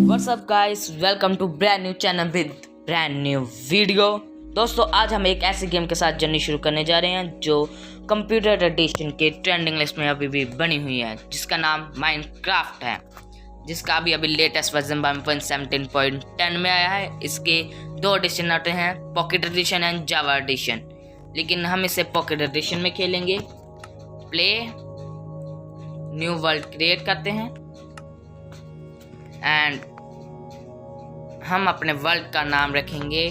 What's up guys, welcome to brand new channel with brand new video. दोस्तों, आज हम एक ऐसे गेम के साथ जर्नी शुरू करने जा रहे हैं जो कंप्यूटर एडिशन के ट्रेंडिंग लिस्ट में अभी भी बनी हुई है, जिसका नाम माइनक्राफ्ट है, जिसका अभी लेटेस्ट वर्जन 1.17.10 में आया है। इसके दो एडिशन आते हैं, pocket edition and Java edition, लेकिन हम इसे पॉकेट एडिशन में खेलेंगे। प्ले न्यू वर्ल्ड क्रिएट करते हैं एंड हम अपने वर्ल्ड का नाम रखेंगे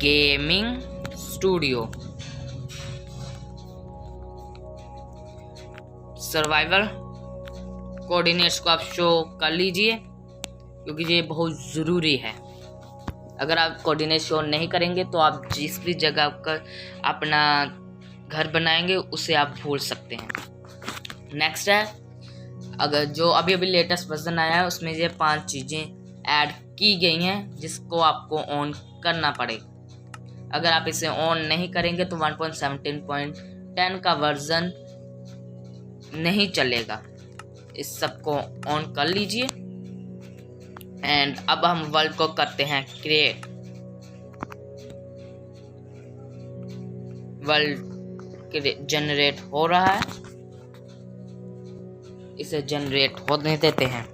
गेमिंग स्टूडियो। सर्वाइवल कोऑर्डिनेट्स को आप शो कर लीजिए, क्योंकि ये बहुत ज़रूरी है। अगर आप कोऑर्डिनेट शो नहीं करेंगे तो आप जिस भी जगह पर अपना घर बनाएंगे उसे आप भूल सकते हैं। नेक्स्ट है, अगर जो अभी लेटेस्ट वर्जन आया है उसमें ये 5 चीज़ें ऐड की गई हैं जिसको आपको ऑन करना पड़ेगा। अगर आप इसे ऑन नहीं करेंगे तो 1.17.10 का वर्जन नहीं चलेगा। इस सब को ऑन कर लीजिए एंड अब हम वर्ल्ड को करते हैं क्रिएट। वर्ल्ड जनरेट हो रहा है, इसे जनरेट होने देते हैं।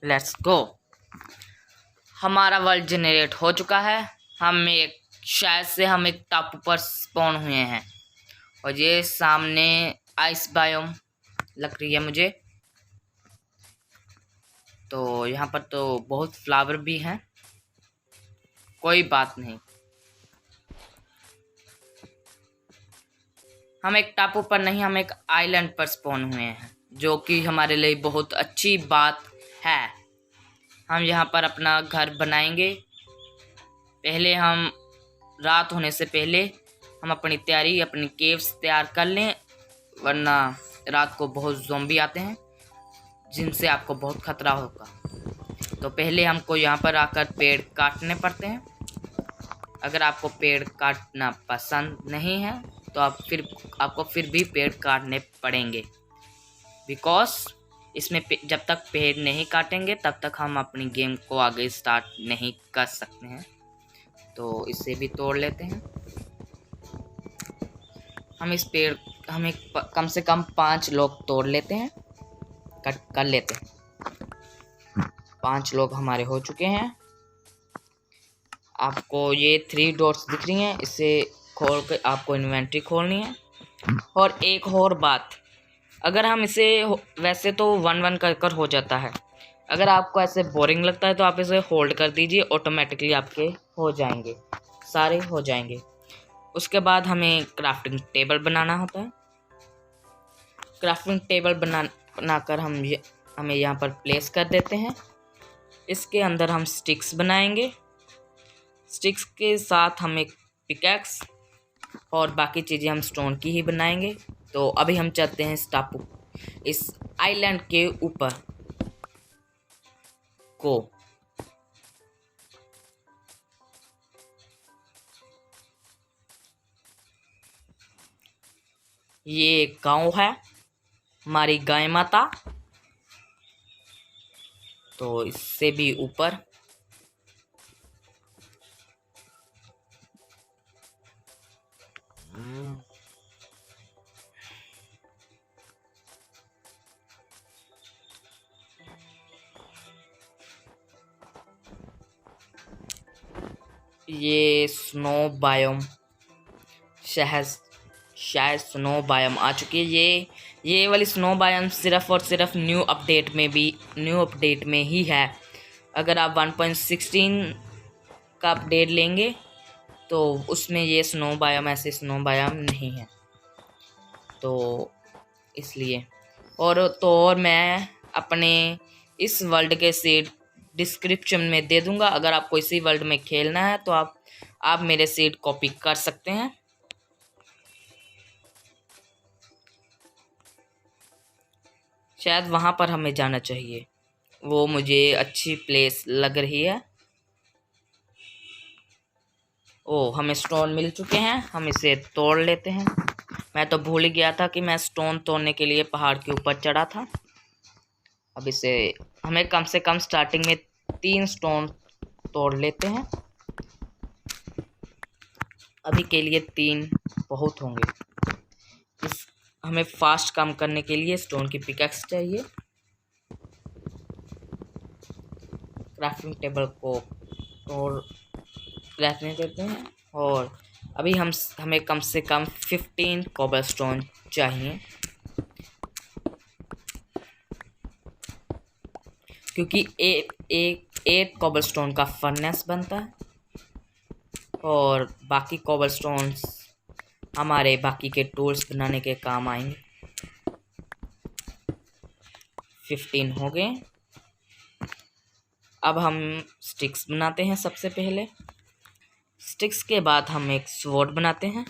Let's go. हमारा वर्ल्ड जनरेट हो चुका है। शायद से हम एक टापू पर स्पॉन हुए हैं और ये सामने आइस बायोम लग रही है मुझे। तो यहाँ पर तो बहुत फ्लावर भी हैं, कोई बात नहीं। हम एक टापू पर नहीं, हम एक आइलैंड पर स्पॉन हुए हैं, जो कि हमारे लिए बहुत अच्छी बात है। हम यहाँ पर अपना घर बनाएंगे। पहले हम रात होने से पहले हम अपनी केव्स तैयार कर लें, वरना रात को बहुत ज़ॉम्बी आते हैं जिनसे आपको बहुत खतरा होगा। तो पहले हमको यहाँ पर आकर पेड़ काटने पड़ते हैं। अगर आपको पेड़ काटना पसंद नहीं है तो आपको फिर भी पेड़ काटने पड़ेंगे, बिकॉज इसमें जब तक पेड़ नहीं काटेंगे तब तक हम अपनी गेम को आगे स्टार्ट नहीं कर सकते हैं। तो इसे भी तोड़ लेते हैं। हम एक कम से कम 5 लोग तोड़ लेते हैं, कट कर लेते हैं। 5 लोग हमारे हो चुके हैं। आपको ये 3 डॉट्स दिख रही हैं, इसे खोल कर आपको इन्वेंट्री खोलनी है। और एक और बात, अगर हम इसे वैसे तो 1-1 कर हो जाता है। अगर आपको ऐसे बोरिंग लगता है तो आप इसे होल्ड कर दीजिए, ऑटोमेटिकली आपके हो जाएंगे, सारे हो जाएंगे। उसके बाद हमें क्राफ्टिंग टेबल बनाना होता है। क्राफ्टिंग टेबल बनाकर हमें यहाँ पर प्लेस कर देते हैं। इसके अंदर हम स्टिक्स बनाएंगे। स्टिक्स के साथ हम एक पिकैक्स और बाकी चीज़ें हम स्टोन की ही बनाएंगे। तो अभी हम चलते हैं इस आइलैंड के ऊपर को। ये गांव है, हमारी गाय माता। तो इससे भी ऊपर ये स्नो बायोम शायद स्नो बायोम आ चुकी है। ये वाली स्नो बायोम सिर्फ और सिर्फ न्यू अपडेट में ही है। अगर आप 1.16 का अपडेट लेंगे तो उसमें ये स्नो बायोम ऐसे स्नो बायोम नहीं है, तो इसलिए। और मैं अपने इस वर्ल्ड के सीड डिस्क्रिप्शन में दे दूंगा। अगर आपको इसी वर्ल्ड में खेलना है तो आप मेरे सीड कॉपी कर सकते हैं। शायद वहाँ पर हमें जाना चाहिए, वो मुझे अच्छी प्लेस लग रही है। ओ, हमें स्टोन मिल चुके हैं, हम इसे तोड़ लेते हैं। मैं तो भूल ही गया था कि मैं स्टोन तोड़ने के लिए पहाड़ के ऊपर चढ़ा था। अब इसे हमें कम से कम स्टार्टिंग में 3 स्टोन तोड़ लेते हैं। अभी के लिए 3 बहुत होंगे। हमें फास्ट काम करने के लिए स्टोन की पिकैक्स चाहिए। क्राफ्टिंग टेबल को तोड़ रखने देते हैं। और अभी हमें कम से कम 15 कोबलस्टोन चाहिए, क्योंकि एक कोबलस्टोन का फर्नेस बनता है और बाकी कोबलस्टोन्स हमारे बाकी के टूल्स बनाने के काम आएंगे। 15 हो गए। अब हम स्टिक्स बनाते हैं। सबसे पहले स्टिक्स के बाद हम एक स्वॉर्ड बनाते हैं।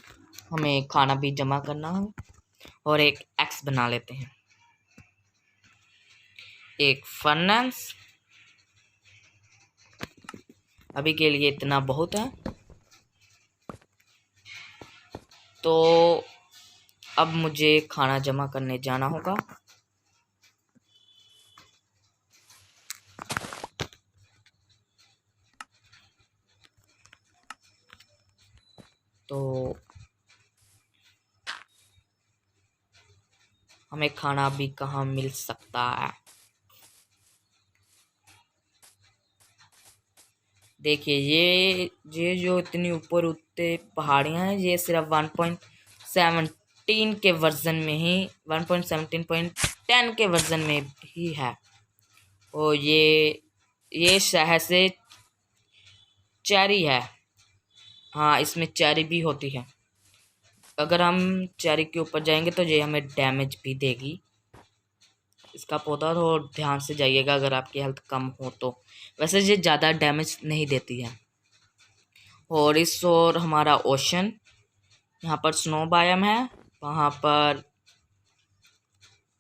हमें खाना भी जमा करना है और एक एक्स बना लेते हैं। एक फर्नेस, अभी के लिए इतना बहुत है। तो अब मुझे खाना जमा करने जाना होगा। तो हमें खाना भी कहाँ मिल सकता है। देखिए, ये जो इतनी ऊपर उठते पहाड़ियाँ हैं, ये सिर्फ 1.17 के वर्जन में ही 1.17.10 के वर्जन में ही है। और ये शहर से चेरी है। हाँ, इसमें चेरी भी होती है। अगर हम चेरी के ऊपर जाएंगे तो ये हमें डैमेज भी देगी। इसका पौधा तो ध्यान से जाइएगा अगर आपकी हेल्थ कम हो तो। वैसे ये ज़्यादा डैमेज नहीं देती है। और इस और हमारा ओशन, यहाँ पर स्नो बायम है, वहाँ पर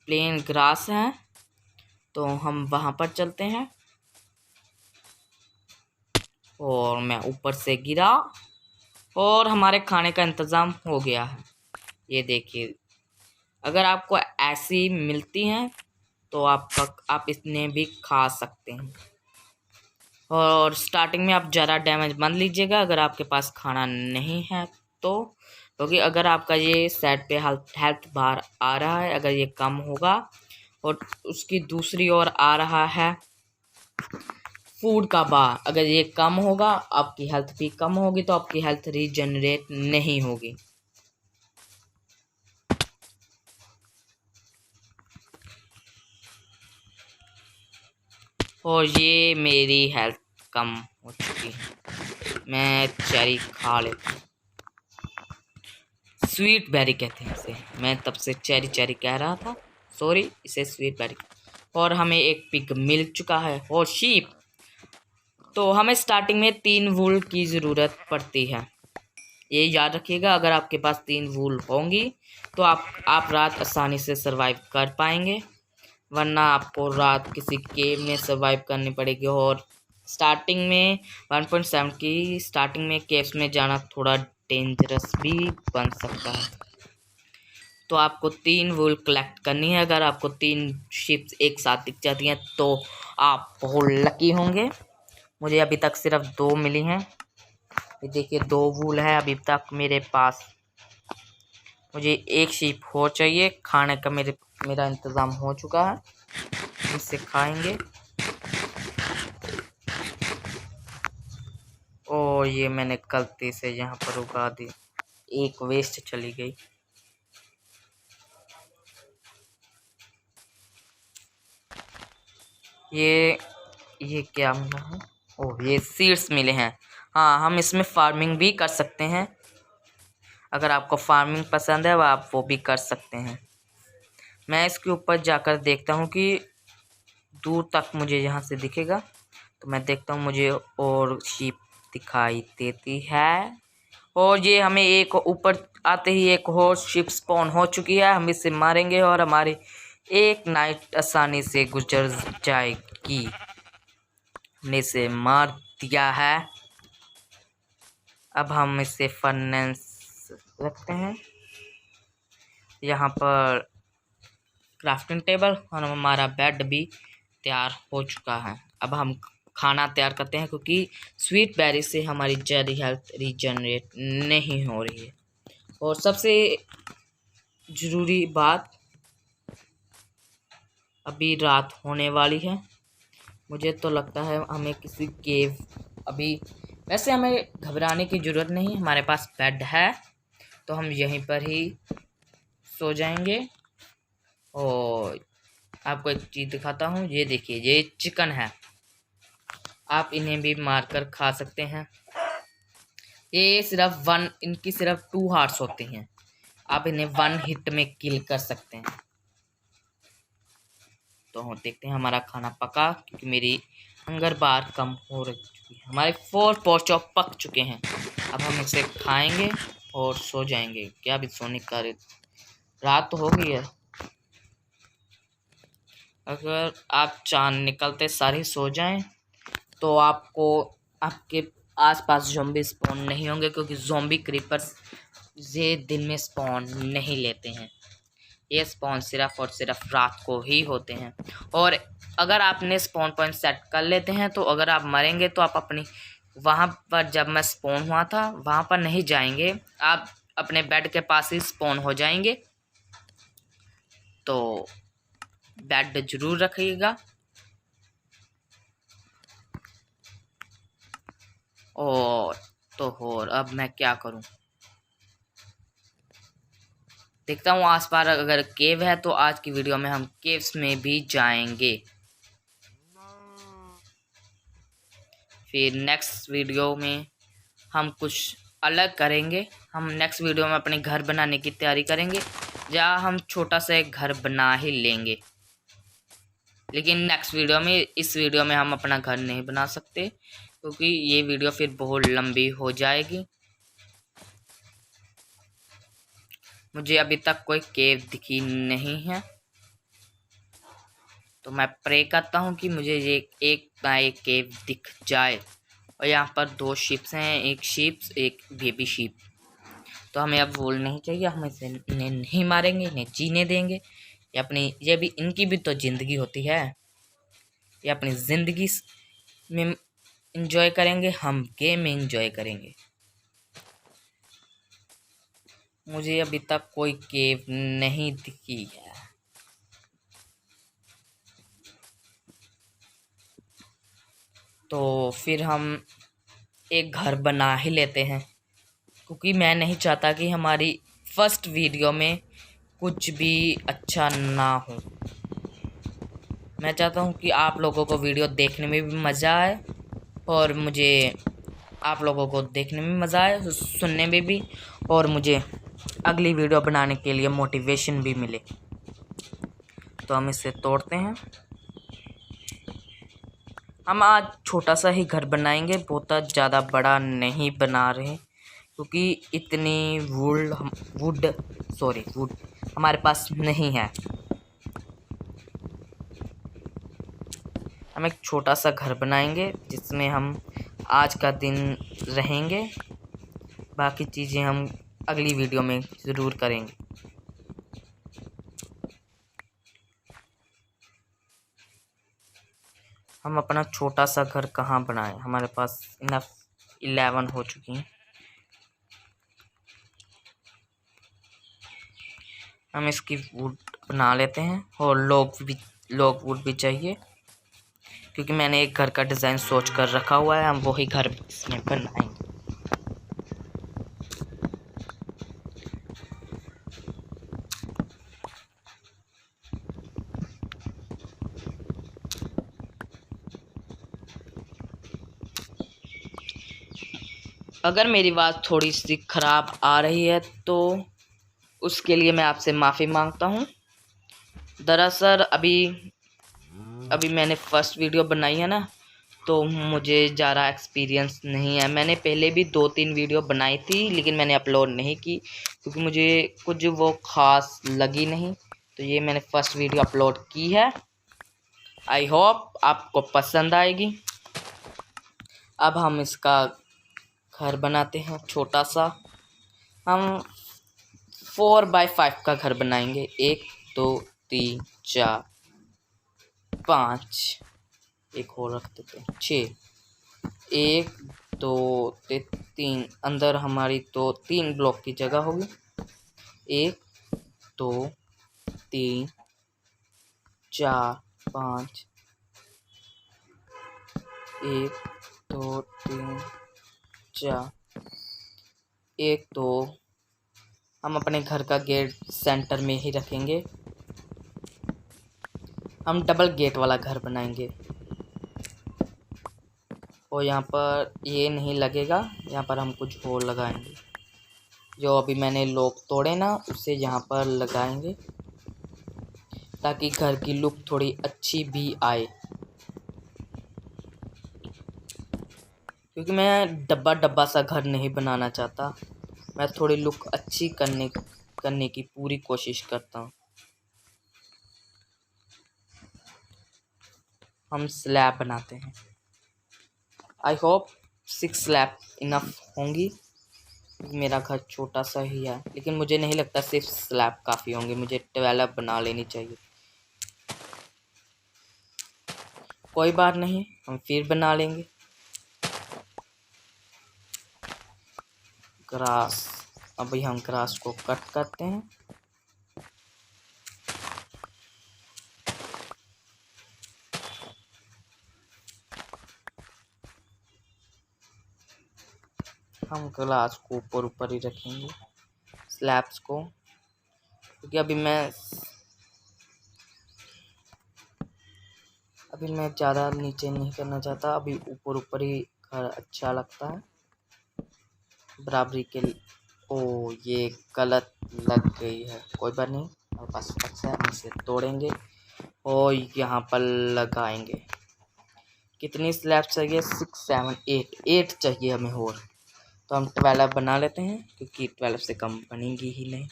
प्लेन ग्रास है, तो हम वहाँ पर चलते हैं। और मैं ऊपर से गिरा और हमारे खाने का इंतज़ाम हो गया है। ये देखिए, अगर आपको ऐसी मिलती हैं तो आप इतने भी खा सकते हैं। और स्टार्टिंग में आप ज़्यादा डैमेज मत लीजिएगा अगर आपके पास खाना नहीं है तो, क्योंकि अगर आपका ये सेट पे हेल्थ बार आ रहा है, अगर ये कम होगा और उसकी दूसरी ओर आ रहा है फूड का बार, अगर ये कम होगा आपकी हेल्थ भी कम होगी, तो आपकी हेल्थ रीजनरेट नहीं होगी। और ये मेरी हेल्थ कम हो चुकी है। मैं चेरी खा लेता हूँ। स्वीट बेरी कहते हैं इसे, मैं तब से चेरी कह रहा था, सॉरी, इसे स्वीट बेरी। और हमें एक पिग मिल चुका है और शीप। तो हमें स्टार्टिंग में 3 वूल की ज़रूरत पड़ती है, ये याद रखिएगा। अगर आपके पास 3 वूल होंगी तो आप रात आसानी से सरवाइव कर पाएंगे, वरना आपको रात किसी केव में सरवाइव करनी पड़ेगी। और स्टार्टिंग में 1.7 की स्टार्टिंग में केव्स में जाना थोड़ा डेंजरस भी बन सकता है। तो आपको 3 वूल कलेक्ट करनी है। अगर आपको 3 शिप्स एक साथ दिख जाती हैं तो आप बहुत लकी होंगे। मुझे अभी तक सिर्फ 2 मिली हैं। ये देखिए, 2 वूल है अभी तक मेरे पास। मुझे एक शीप हो चाहिए। खाने का मेरा इंतज़ाम हो चुका है, इससे खाएंगे। और ये मैंने गलती से यहाँ पर उगा दी, एक वेस्ट चली गई। ये क्या मिला है? ओह, ये सीड्स मिले हैं। हाँ, हम इसमें फार्मिंग भी कर सकते हैं। अगर आपको फार्मिंग पसंद है वो आप वो भी कर सकते हैं। मैं इसके ऊपर जाकर देखता हूँ कि दूर तक मुझे यहाँ से दिखेगा, तो मैं देखता हूँ मुझे और शीप दिखाई देती है। और ये हमें एक ऊपर आते ही एक और शिप स्पॉन हो चुकी है। हम इसे मारेंगे और हमारी एक नाइट आसानी से गुजर जाएगी। हमने इसे मार दिया है। अब हम इसे फर्नेस रखते हैं यहाँ पर, क्राफ्टिंग टेबल, और हमारा बेड भी तैयार हो चुका है। अब हम खाना तैयार करते हैं, क्योंकि स्वीट बेरी से हमारी जल्दी हेल्थ रीजनरेट नहीं हो रही है। और सबसे ज़रूरी बात, अभी रात होने वाली है। मुझे तो लगता है हमें किसी केव, अभी वैसे हमें घबराने की ज़रूरत नहीं, हमारे पास बेड है तो हम यहीं पर ही सो जाएंगे। और आपको एक चीज़ दिखाता हूँ, ये देखिए, ये चिकन है, आप इन्हें भी मारकर खा सकते हैं। ये इनकी सिर्फ 2 हार्ट्स होते हैं, आप इन्हें 1 हिट में किल कर सकते हैं। तो हम देखते हैं हमारा खाना पका, क्योंकि मेरी हंगर बार कम हो चुकी है। हमारे 4 पोर्क चॉप पक चुके हैं। अब हम इसे खाएंगे और सो जाएंगे। क्या भी सोने का, रात तो हो गई है। अगर आप चांद निकलते सारे सो जाएं तो आपको आपके आसपास ज़ॉम्बी स्पॉन नहीं होंगे, क्योंकि ज़ॉम्बी क्रीपर्स ये दिन में स्पॉन नहीं लेते हैं। ये स्पॉन सिर्फ और सिर्फ रात को ही होते हैं। और अगर आपने स्पॉन पॉइंट सेट कर लेते हैं तो अगर आप मरेंगे तो आप अपनी वहाँ पर, जब मैं स्पॉन हुआ था वहाँ पर नहीं जाएंगे, आप अपने बेड के पास ही स्पॉन हो जाएंगे। तो बेड जरूर रखिएगा। और अब मैं क्या करूं, देखता हूँ आसपास अगर केव है तो आज की वीडियो में हम केव्स में भी जाएंगे। फिर नेक्स्ट वीडियो में हम कुछ अलग करेंगे। हम नेक्स्ट वीडियो में अपने घर बनाने की तैयारी करेंगे, जहाँ हम छोटा सा एक घर बना ही लेंगे। लेकिन नेक्स्ट वीडियो में, इस वीडियो में हम अपना घर नहीं बना सकते, क्योंकि ये वीडियो फिर बहुत लंबी हो जाएगी। मुझे अभी तक कोई केव दिखी नहीं है, तो मैं प्रे करता हूँ कि मुझे ये एक केव दिख जाए। और यहाँ पर 2 शिप्स हैं, एक शीप्स एक बेबी शीप। तो हमें अब वोल नहीं चाहिए, हम इन्हें नहीं मारेंगे, इन्हें जीने देंगे। ये भी इनकी भी तो ज़िंदगी होती है, ये अपनी ज़िंदगी में एंजॉय करेंगे, हम गेम में एंजॉय करेंगे। मुझे अभी तक कोई केव नहीं दिखी है। तो फिर हम एक घर बना ही लेते हैं, क्योंकि मैं नहीं चाहता कि हमारी फर्स्ट वीडियो में कुछ भी अच्छा ना हो। मैं चाहता हूँ कि आप लोगों को वीडियो देखने में भी मज़ा आए, और मुझे आप लोगों को देखने में मज़ा आए, सुनने में भी, और मुझे अगली वीडियो बनाने के लिए मोटिवेशन भी मिले। तो हम इसे तोड़ते हैं। हम आज छोटा सा ही घर बनाएंगे, बहुत ज़्यादा बड़ा नहीं बना रहे, क्योंकि इतनी वुड हमारे पास नहीं है। हम एक छोटा सा घर बनाएंगे जिसमें हम आज का दिन रहेंगे। बाकी चीज़ें हम अगली वीडियो में ज़रूर करेंगे। हम अपना छोटा सा घर कहाँ बनाएं, हमारे पास इनफ 11 हो चुकी हैं। हम इसकी वुड बना लेते हैं, और लॉग वुड भी चाहिए, क्योंकि मैंने एक घर का डिज़ाइन सोच कर रखा हुआ है। हम वही घर इसमें बनाएंगे। अगर मेरी आवाज़ थोड़ी सी ख़राब आ रही है तो उसके लिए मैं आपसे माफ़ी मांगता हूँ। दरअसल अभी मैंने फर्स्ट वीडियो बनाई है ना, तो मुझे ज़्यादा एक्सपीरियंस नहीं है। मैंने पहले भी 2-3 वीडियो बनाई थी, लेकिन मैंने अपलोड नहीं की क्योंकि मुझे कुछ वो ख़ास लगी नहीं। तो ये मैंने फर्स्ट वीडियो अपलोड की है। आई होप आपको पसंद आएगी। अब हम इसका घर बनाते हैं छोटा सा। हम 4x5 का घर बनाएंगे। 1 2 3 4 5, एक और रख देते हैं 6। 1 2 3, अंदर हमारी तो 3 ब्लॉक की जगह होगी। 1 2 3 4 5। 1 2 3 4। 1 2। हम अपने घर का गेट सेंटर में ही रखेंगे। हम डबल गेट वाला घर बनाएंगे और यहाँ पर ये नहीं लगेगा, यहाँ पर हम कुछ और लगाएंगे। जो अभी मैंने लॉक तोड़े ना, उसे यहाँ पर लगाएंगे ताकि घर की लुक थोड़ी अच्छी भी आए। क्योंकि मैं डब्बा डब्बा सा घर नहीं बनाना चाहता, मैं थोड़ी लुक अच्छी करने की पूरी कोशिश करता हूँ। हम स्लैब बनाते हैं। आई होप 6 स्लैब इनफ होंगी। मेरा घर छोटा सा ही है, लेकिन मुझे नहीं लगता सिर्फ स्लैब काफ़ी होंगे, मुझे 12 बना लेनी चाहिए। कोई बात नहीं, हम फिर बना लेंगे। ग्रास, अभी हम ग्रास को कट करते हैं। हम ग्लास को ऊपर ऊपर ही रखेंगे स्लैब्स को, क्योंकि अभी मैं ज़्यादा नीचे नहीं करना चाहता। अभी ऊपर ऊपर ही घर अच्छा लगता है बराबरी के लिए। ओ ये गलत लग गई है, कोई बात नहीं, हमारे पास अच्छा है, हम इसे तोड़ेंगे और यहाँ पर लगाएंगे। कितनी स्लैब चाहिए? 6 7 8 चाहिए हमें और, तो हम 12 बना लेते हैं क्योंकि 12 से कम बनेंगी ही नहीं।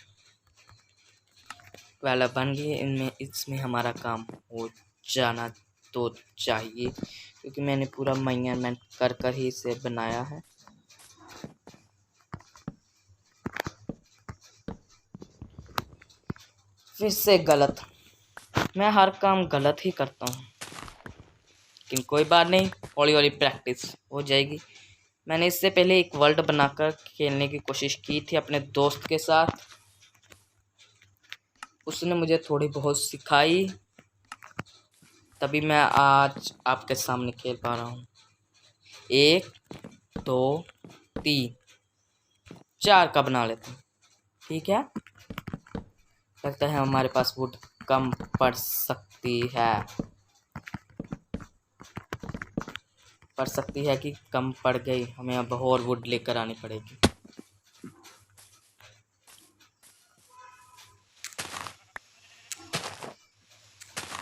12 बन गई, इसमें हमारा काम हो जाना तो चाहिए, क्योंकि मैंने पूरा मेजरमेंट कर ही इसे बनाया है। फिर से गलत, मैं हर काम गलत ही करता हूँ, लेकिन कोई बात नहीं, हौली हौली प्रैक्टिस हो जाएगी। मैंने इससे पहले एक वर्ल्ड बनाकर खेलने की कोशिश की थी अपने दोस्त के साथ, उसने मुझे थोड़ी बहुत सिखाई, तभी मैं आज आपके सामने खेल पा रहा हूँ। 1 2 3 4 का बना लेते हैं, ठीक है। लगता है हमारे पास वुड कम पड़ सकती है कि कम पड़ गई, हमें अब और वुड लेकर आनी पड़ेगी।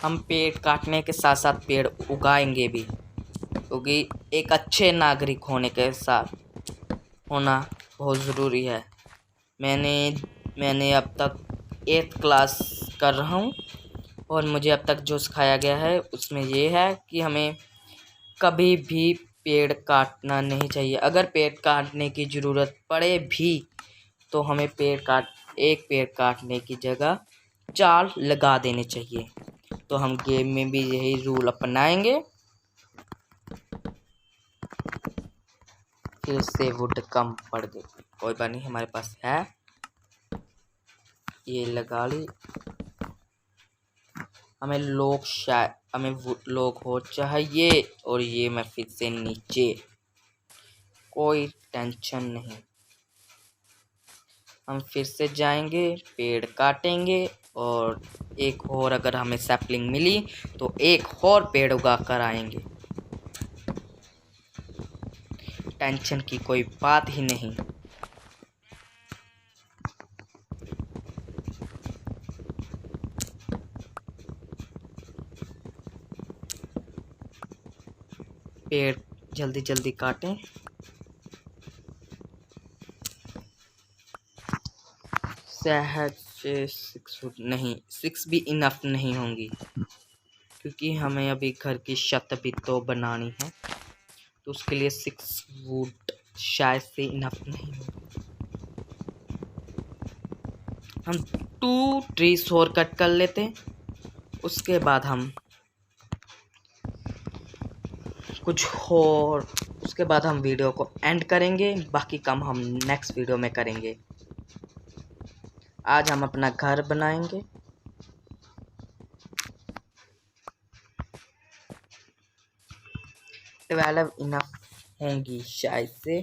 हम पेड़ काटने के साथ साथ पेड़ उगाएंगे भी, क्योंकि एक अच्छे नागरिक होने के साथ होना बहुत ज़रूरी है। मैंने अब तक 8th क्लास कर रहा हूँ और मुझे अब तक जो सिखाया गया है उसमें ये है कि हमें कभी भी पेड़ काटना नहीं चाहिए। अगर पेड़ काटने की ज़रूरत पड़े भी तो हमें एक पेड़ काटने की जगह 4 लगा देने चाहिए। तो हम गेम में भी यही रूल अपनाएंगे। फिर से वुड कम पड़ गई, कोई बात नहीं, हमारे पास है, ये लगा ली। हमें लोग हो चाहिए, और ये मैं फिर से नीचे, कोई टेंशन नहीं। हम फिर से जाएंगे, पेड़ काटेंगे, और एक और अगर हमें सैपलिंग मिली तो एक और पेड़ उगा कर आएंगे। टेंशन की कोई बात ही नहीं। पेड़ जल्दी जल्दी काटें। शायद से 6 फुट नहीं, 6 भी इनफ नहीं होंगी, क्योंकि हमें अभी घर की छत भी तो बनानी है, तो उसके लिए 6 वुड शायद से इनफ नहीं होंगी। हम 2 ट्रीज और कट कर लेते हैं, उसके बाद हम कुछ और, उसके बाद हम वीडियो को एंड करेंगे। बाकी काम हम नेक्स्ट वीडियो में करेंगे। आज हम अपना घर बनाएंगे। ट्वेल्व इनफ होंगी शायद से,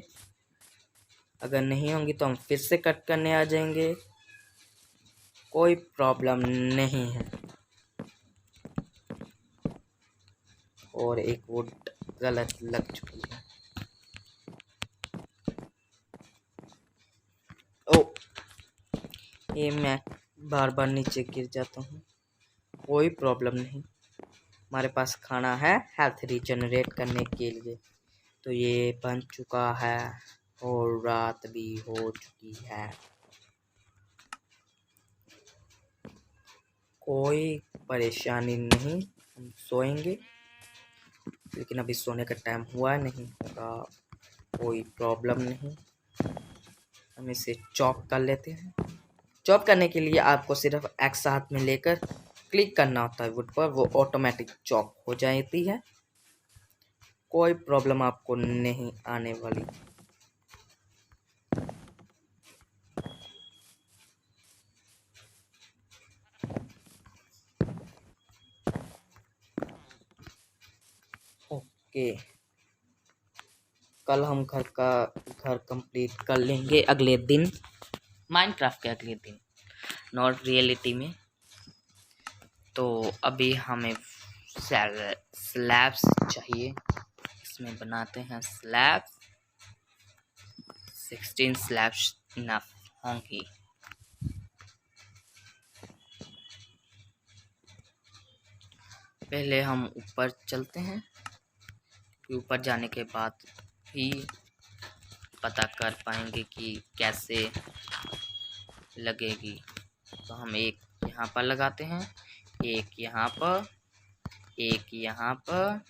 अगर नहीं होंगी तो हम फिर से कट करने आ जाएंगे, कोई प्रॉब्लम नहीं है। और एक वुड गलत लग चुकी है। ओ, ये मैं बार बार नीचे गिर जाता हूँ, कोई प्रॉब्लम नहीं। हमारे पास खाना है हेल्थ रीजनरेट करने के लिए। तो ये बन चुका है और रात भी हो चुकी है, कोई परेशानी नहीं। हम सोएंगे, लेकिन अभी सोने का टाइम हुआ नहीं होगा, कोई प्रॉब्लम नहीं। हम इसे चॉप कर लेते हैं। चॉप करने के लिए आपको सिर्फ एक्स हाथ में लेकर क्लिक करना होता है वुड पर, वो ऑटोमेटिक चॉप हो जाती है, कोई प्रॉब्लम आपको नहीं आने वाली। ओके, कल हम घर कंप्लीट कर लेंगे, अगले दिन, माइनक्राफ्ट के अगले दिन, नॉट रियलिटी में। तो अभी हमें स्लैब्स चाहिए, इसमें बनाते हैं स्लैब्स। 16 स्लैब्स इनफ होंगी। पहले हम ऊपर चलते हैं, ऊपर जाने के बाद ही पता कर पाएंगे कि कैसे लगेगी। तो हम एक यहाँ पर लगाते हैं, एक यहाँ पर, एक यहाँ पर,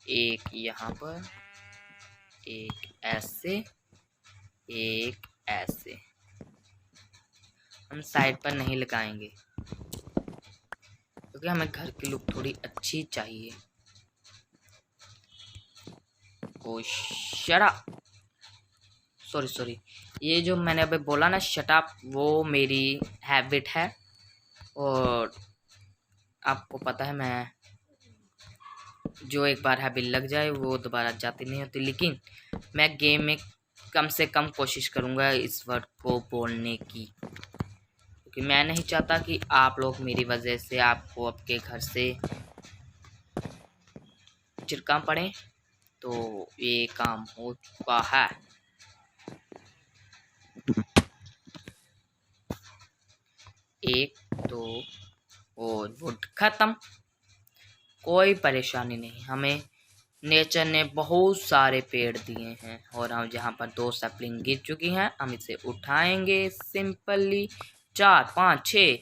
एक यहाँ पर, एक ऐसे, एक ऐसे। हम साइड पर नहीं लगाएंगे, क्योंकि हमें घर की लुक थोड़ी अच्छी चाहिए। ओ शट अप, सॉरी, ये जो मैंने अभी बोला ना शट अप, वो मेरी हैबिट है। और आपको पता है, मैं जो एक बार हैबिट लग जाए वो दोबारा जाती नहीं होती। लेकिन मैं गेम में कम से कम कोशिश करूँगा इस वर्ड को बोलने की, क्योंकि मैं नहीं चाहता कि आप लोग मेरी वजह से आपको आपके घर से चिरकाम पड़े। तो ये काम हो चुका है। एक दो और वुड खत्म, कोई परेशानी नहीं। हमें नेचर ने बहुत सारे पेड़ दिए हैं, और हम जहाँ पर 2 सैपलिंग गिर चुकी हैं, हम इसे उठाएंगे सिंपली। 4 5 6,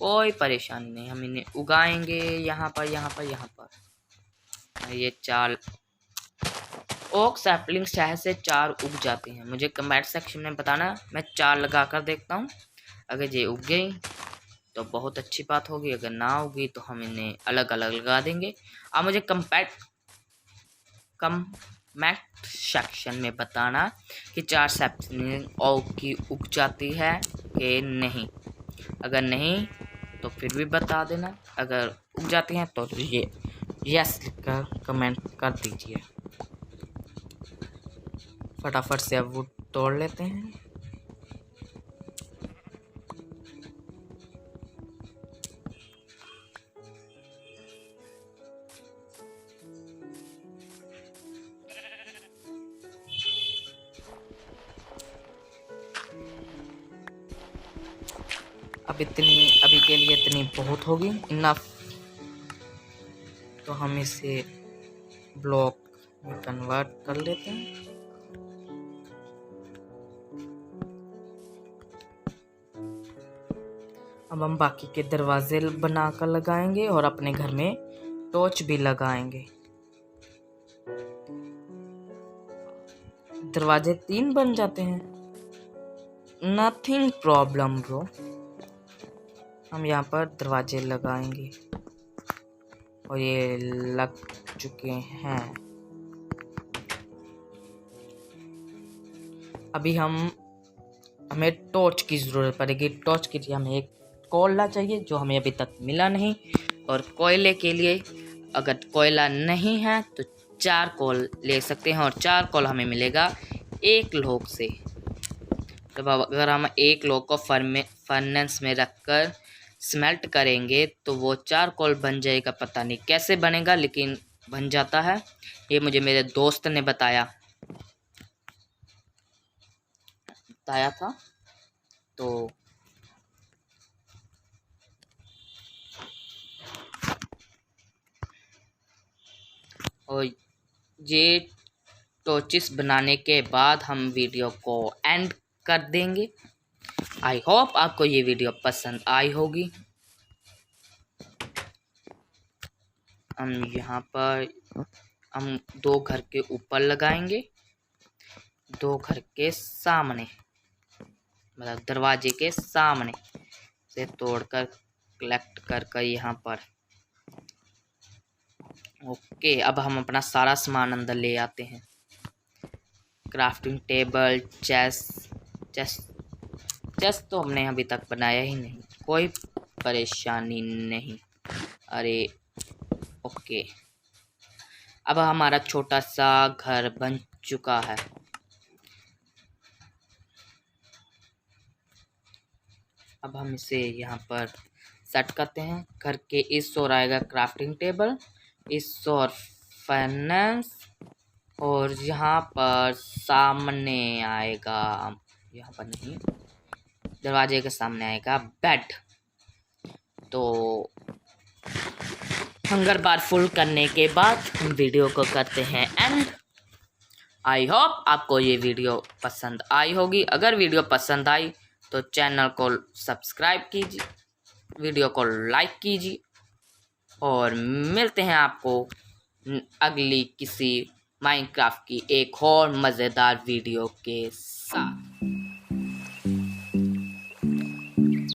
कोई परेशानी नहीं। हम इन्हें उगाएंगे यहाँ पर, यहाँ पर, यहाँ पर। ये 4 ओक सैपलिंग शायद से 4 उग जाती हैं। मुझे कमेंट सेक्शन में बताना, मैं 4 लगा कर देखता हूँ। अगर ये उग गई तो बहुत अच्छी बात होगी, अगर ना होगी तो हम इन्हें अलग अलग लगा देंगे। अब मुझे कमेंट सेक्शन में बताना कि 4 सैपलिंग ओक की उग जाती है कि नहीं। अगर नहीं तो फिर भी बता देना, अगर उग जाती हैं तो ये यस लिखकर कमेंट कर दीजिए। फटाफट से अब वो तोड़ लेते हैं। अभी के लिए इतनी बहुत होगी, इनफ। तो हम इसे ब्लॉक में कन्वर्ट कर लेते हैं। अब हम बाकी के दरवाजे बनाकर लगाएंगे और अपने घर में टॉर्च भी लगाएंगे। दरवाजे 3 बन जाते हैं, नथिंग प्रॉब्लम ब्रो। हम यहाँ पर दरवाजे लगाएंगे और ये लग चुके हैं। अभी हमें टॉर्च की ज़रूरत पड़ेगी। टॉर्च के लिए हमें एक कोयला चाहिए जो हमें अभी तक मिला नहीं, और कोयले के लिए अगर कोयला नहीं है तो 4 कोल ले सकते हैं, और 4 कोल हमें मिलेगा 1 लोग से। तो अगर हम 1 लोग को फर्नेस में रखकर स्मेल्ट करेंगे तो वो 4 कोल बन जाएगा। पता नहीं कैसे बनेगा, लेकिन बन जाता है। ये मुझे मेरे दोस्त ने बताया था। तो और ये टॉर्चेस बनाने के बाद हम वीडियो को एंड कर देंगे। आई होप आपको ये वीडियो पसंद आई होगी। हम यहाँ पर 2 घर के ऊपर लगाएंगे, 2 घर के सामने, मतलब दरवाजे के सामने से तोड़कर कलेक्ट कर यहाँ पर। ओके, अब हम अपना सारा सामान अंदर ले आते हैं। क्राफ्टिंग टेबल, चेस्ट तो हमने अभी तक बनाया ही नहीं, कोई परेशानी नहीं। अरे ओके, अब हमारा छोटा सा घर बन चुका है। अब हम इसे यहाँ पर सेट करते हैं। घर के इस ओर आएगा क्राफ्टिंग टेबल, इस ओर फर्नेस, और यहाँ पर सामने आएगा, यहाँ पर नहीं, दरवाजे के सामने आएगा बेड। तो हंगर बार फुल करने के बाद हम वीडियो को करते हैं एंड। आई होप आपको ये वीडियो पसंद आई होगी। अगर वीडियो पसंद आई तो चैनल को सब्सक्राइब कीजिए, वीडियो को लाइक कीजिए, और मिलते हैं आपको अगली किसी माइनक्राफ्ट की एक और मज़ेदार वीडियो के साथ।